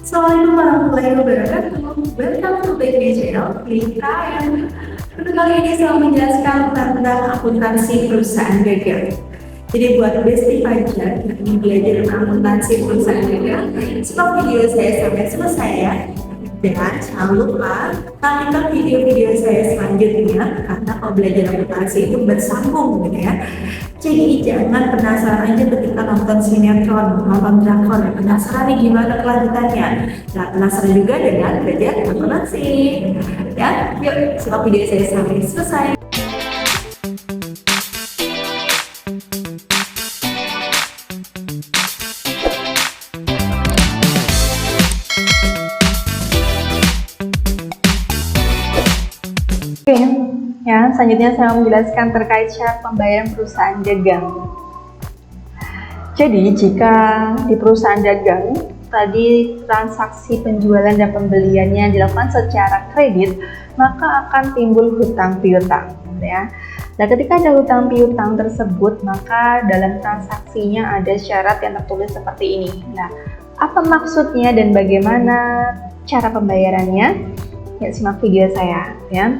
Assalamualaikum warahmatullahi wabarakatuh. Welcome to BK Channel, Klik KM. Untuk kali ini saya menjelaskan tentang akuntansi perusahaan gagal. Jadi buat besti pajak yang ingin belajar akuntansi perusahaan gagal, stop video saya sampai selesai ya. Dan jangan lupa tonton video-video saya selanjutnya karena kalau belajar akuntansi itu bersambung gitu ya. Jadi jangan penasaran aja ketika nonton sinetron, nonton drakor, penasaran nih gimana kelanjutannya. Nah, penasaran juga dengan belajar akuntansi. Ya, yuk simak video saya sampai selesai. Oke, ya, selanjutnya saya menjelaskan terkait syarat pembayaran perusahaan dagang. Jadi, jika di perusahaan dagang, tadi transaksi penjualan dan pembeliannya dilakukan secara kredit, maka akan timbul hutang piutang. Ya. Nah, ketika ada hutang piutang tersebut, maka dalam transaksinya ada syarat yang tertulis seperti ini. Nah, apa maksudnya dan bagaimana cara pembayarannya? Ya, simak video saya. Ya.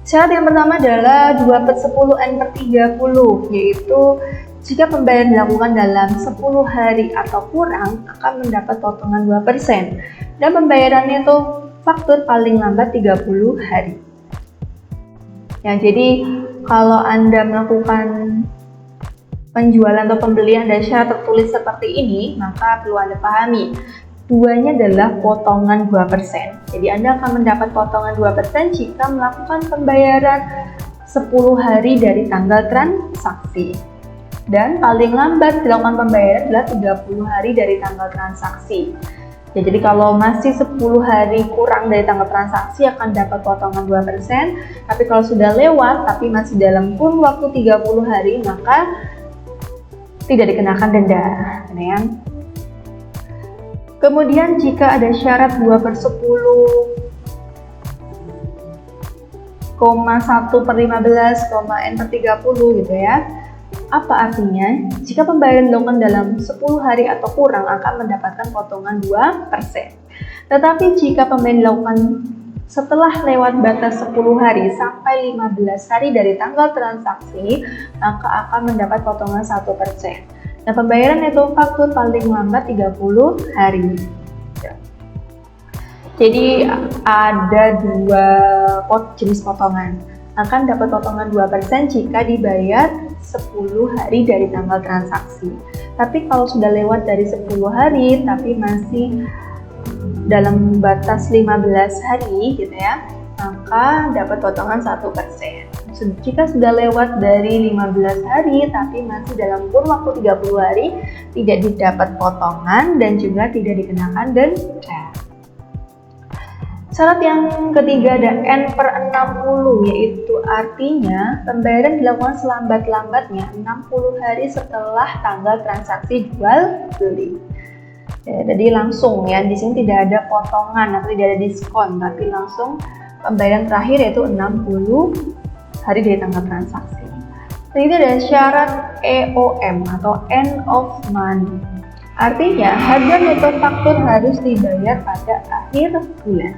Syarat yang pertama adalah 2/10N/30, yaitu jika pembayaran dilakukan dalam 10 hari atau kurang akan mendapat potongan 2%, dan pembayarannya itu faktur paling lambat 30 hari. Ya, jadi kalau Anda melakukan penjualan atau pembelian dan syarat tertulis seperti ini, maka perlu Anda pahami. Duanya adalah potongan 2%. Jadi Anda akan mendapat potongan 2% jika melakukan pembayaran 10 hari dari tanggal transaksi. Dan paling lambat dilakukan pembayaran adalah 30 hari dari tanggal transaksi. Ya, jadi kalau masih 10 hari kurang dari tanggal transaksi akan dapat potongan 2%. Tapi kalau sudah lewat tapi masih dalam kurun waktu 30 hari maka tidak dikenakan denda. Ya. Kemudian jika ada syarat 2/10,1/15, N/30 gitu ya. Apa artinya? Jika pembayaran dilakukan dalam 10 hari atau kurang akan mendapatkan potongan 2%. Tetapi jika pembayaran dilakukan setelah lewat batas 10 hari sampai 15 hari dari tanggal transaksi, maka akan mendapat potongan 1%. Nah, pembayaran itu faktur paling lambat 30 hari. Jadi ada dua jenis potongan. Akan dapat potongan 2% jika dibayar 10 hari dari tanggal transaksi. Tapi kalau sudah lewat dari 10 hari tapi masih dalam batas 15 hari gitu ya, maka dapat potongan 1%. Jika sudah lewat dari 15 hari tapi masih dalam kurun waktu 30 hari, tidak didapat potongan dan juga tidak dikenakan denda. Syarat yang ketiga ada N/60, yaitu artinya pembayaran dilakukan selambat-lambatnya 60 hari setelah tanggal transaksi jual beli. Ya, jadi langsung ya, di sini tidak ada potongan atau tidak ada diskon, tapi langsung pembayaran terakhir yaitu 60 hari dari tanggal transaksi. Selanjutnya ada syarat EOM atau end of month. Artinya harga neto faktur harus dibayar pada akhir bulan.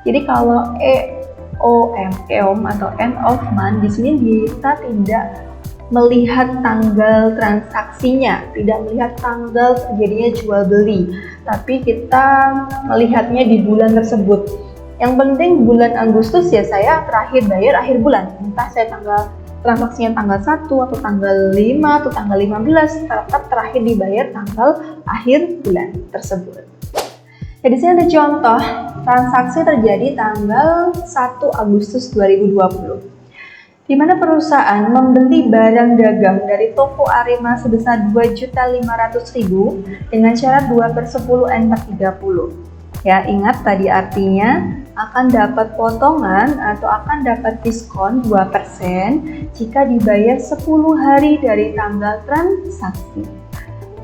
Jadi kalau EOM atau end of month di sini kita tidak melihat tanggal transaksinya, tidak melihat tanggal terjadinya jual beli, tapi kita melihatnya di bulan tersebut. Yang penting bulan Agustus ya saya terakhir bayar akhir bulan, entah saya tanggal transaksinya tanggal 1 atau tanggal 5 atau tanggal 15, tetap terakhir dibayar tanggal akhir bulan tersebut. Ya, di sini ada contoh transaksi terjadi tanggal 1 Agustus 2020, di mana perusahaan membeli barang dagang dari toko Arema sebesar 2.500.000 dengan syarat 2/10N/30. Ya, ingat tadi artinya akan dapat potongan atau akan dapat diskon 2% jika dibayar 10 hari dari tanggal transaksi.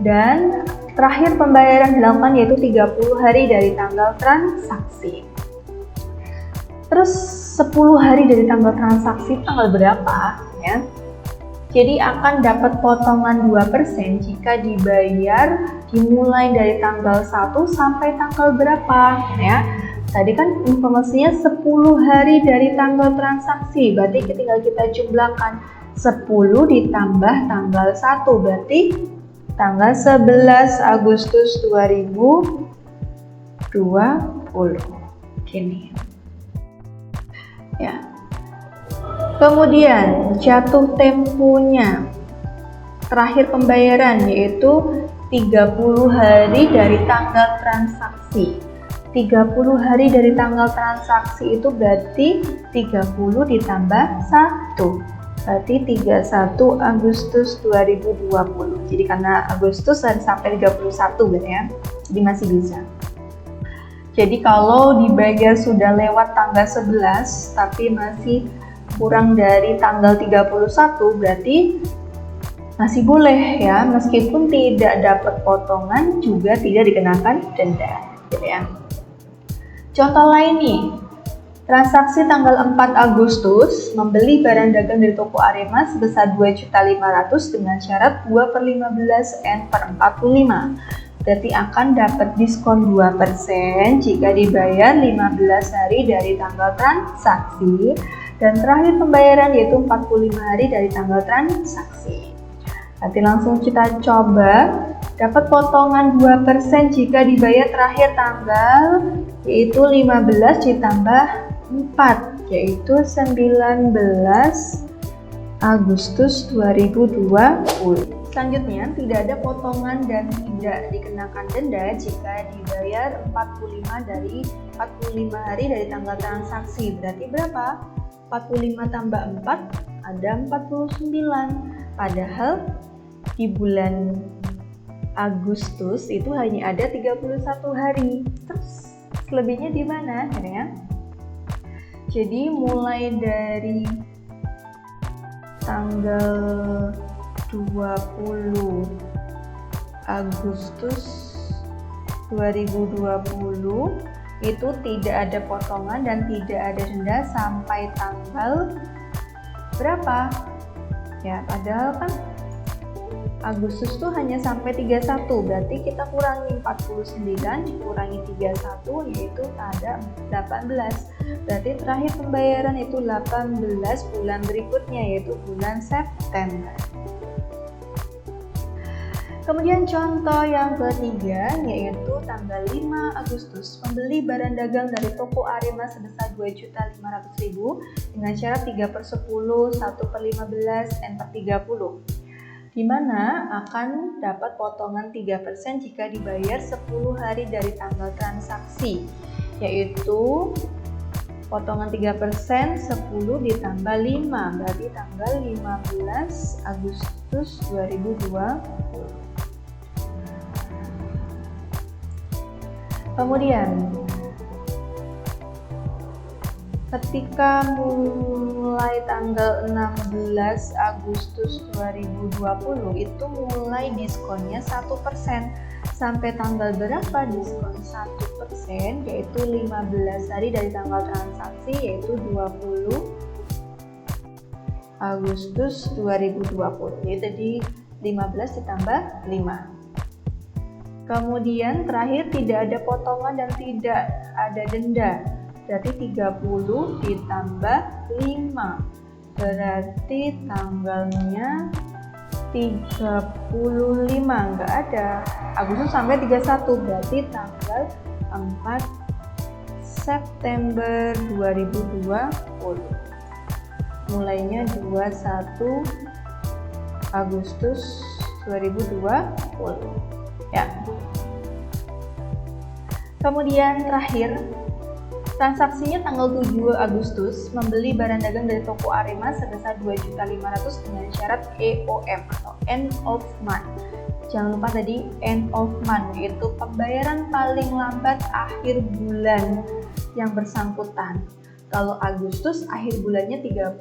Dan terakhir pembayaran dilakukan yaitu 30 hari dari tanggal transaksi. Terus 10 hari dari tanggal transaksi tanggal berapa ya? Jadi akan dapat potongan 2% jika dibayar dimulai dari tanggal 1 sampai tanggal berapa ya. Tadi kan informasinya 10 hari dari tanggal transaksi, berarti tinggal kita jumlahkan 10 ditambah tanggal 1, berarti tanggal 11 Agustus 2020. Gini. Ya. Kemudian jatuh temponya terakhir pembayaran yaitu 30 hari dari tanggal transaksi. 30 hari dari tanggal transaksi itu berarti 30 ditambah 1. Berarti 31 Agustus 2020. Jadi karena Agustus sampai 31 ya. Jadi masih bisa. Jadi kalau dibayar sudah lewat tanggal 11 tapi masih kurang dari tanggal 31 berarti masih boleh ya, meskipun tidak dapat potongan juga tidak dikenakan denda gitu ya. Contoh lain nih, transaksi tanggal 4 Agustus membeli barang dagang dari toko Arema sebesar 2.500.000 dengan syarat 2/15 N/45. Berarti akan dapat diskon 2% jika dibayar 15 hari dari tanggal transaksi dan terakhir pembayaran yaitu 45 hari dari tanggal transaksi. Nanti langsung kita coba. Dapat potongan 2% jika dibayar terakhir tanggal yaitu 15 ditambah 4 yaitu 19 Agustus 2020. Selanjutnya, tidak ada potongan dan tidak dikenakan denda jika dibayar 45 hari dari tanggal transaksi. Berarti berapa? 45 tambah 4 ada 49. Padahal di bulan Agustus itu hanya ada 31 hari. Terus selebihnya di mana ya? Jadi mulai dari tanggal 20 Agustus 2020 itu tidak ada potongan dan tidak ada denda sampai tanggal berapa? Ya, padahal kan Agustus tuh hanya sampai 31, berarti kita kurangi 49 dikurangi 31 yaitu ada 18. Berarti terakhir pembayaran itu 18 bulan berikutnya yaitu bulan September. Kemudian contoh yang ketiga yaitu tanggal 5 Agustus membeli barang dagang dari toko Arema sebesar 2.500.000 dengan syarat 3/10, 1/15, N/30. Di mana akan dapat potongan 3% jika dibayar 10 hari dari tanggal transaksi, yaitu potongan 3% 10 ditambah 5, berarti tanggal 15 Agustus 2020. Kemudian ketika mulai tanggal 16 Agustus 2020 itu mulai diskonnya 1%. Sampai tanggal berapa diskon 1%? Yaitu 15 hari dari tanggal transaksi yaitu 20 Agustus 2020. Jadi 15 ditambah 5. Kemudian terakhir tidak ada potongan dan tidak ada denda. Berarti 30 ditambah 5 berarti tanggalnya 35, nggak ada Agustus sampai 31, berarti tanggal 4 September 2020. Mulainya 21 Agustus 2020 ya. Kemudian terakhir transaksinya tanggal 7 Agustus membeli barang dagang dari toko Arema sebesar 2.500.000 dengan syarat EOM atau end of month. Jangan lupa tadi end of month yaitu pembayaran paling lambat akhir bulan yang bersangkutan. Kalau Agustus akhir bulannya 31.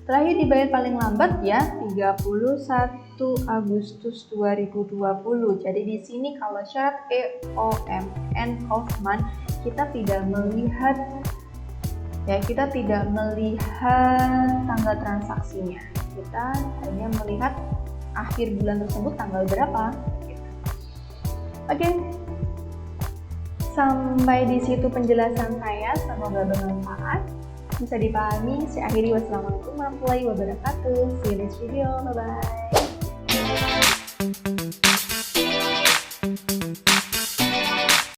Terakhir dibayar paling lambat ya 31 Agustus 2020. Jadi di sini kalau syarat EOM end of month kita tidak melihat tanggal transaksinya. Kita hanya melihat akhir bulan tersebut tanggal berapa. Oke, sampai di situ penjelasan saya. Semoga bermanfaat, bisa dipahami. Saya akhiri, wassalamualaikum warahmatullahi wabarakatuh. See you next video, bye bye.